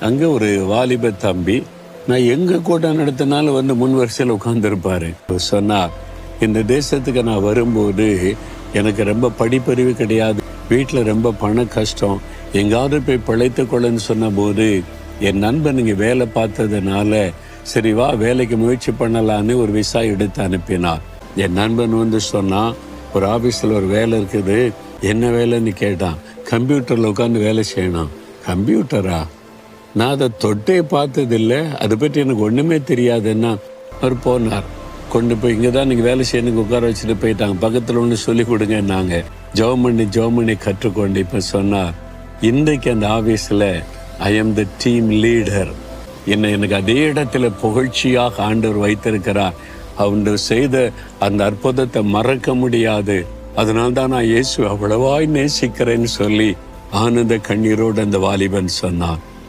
அங்கே ஒரு வாலிப தம்பி, நான் எங்கே கூட்டம் நடத்தினாலும் வந்து முன் வரிசையில் உட்காந்துருப்பாரு. சொன்னார், இந்த தேசத்துக்கு நான் வரும்போது எனக்கு ரொம்ப படிப்பறிவு கிடையாது, வீட்டில் ரொம்ப பண கஷ்டம், எங்காவது போய் பிழைத்து கொள்ளன்னு சொன்ன போது என் நண்பன் இங்கே வேலை பார்த்ததுனால சரி வா வேலைக்கு முயற்சி பண்ணலான்னு ஒரு விசா எடுத்து அனுப்பினார். என் நண்பன் வந்து சொன்னான், ஒரு ஆஃபீஸில் ஒரு வேலை இருக்குது. என்ன வேலைன்னு கேட்டான். கம்ப்யூட்டரில் உட்காந்து வேலை செய்யணும். கம்ப்யூட்டரா? நான் அதை தொட்டே பார்த்ததில்லை, அதை பற்றி எனக்கு ஒன்றுமே தெரியாதுன்னா. அவர் போனார், கொண்டு போய் இங்கே தான் நீங்கள் வேலை செய்யணுங்க உட்கார வச்சுட்டு போயிட்டாங்க. பக்கத்தில் ஒன்று சொல்லி கொடுங்கன்னாங்க. ஜெபம் பண்ணி கற்றுக்கொண்டு இப்போ சொன்னார், இன்றைக்கு அந்த ஆஃபீஸில் I am the team leader. எனக்கு அதே இடத்துல புகழ்ச்சியாக ஆண்டவர் வைத்திருக்கிறார். அவர் செய்த அந்த அற்புதத்தை மறக்க முடியாது. அதனால்தான் நான் இயேசு அவ்வளவாய் நேசிக்கிறேன்னு சொல்லி ஆனந்த கண்ணீரோடு அந்த வாலிபன் சொன்னான்.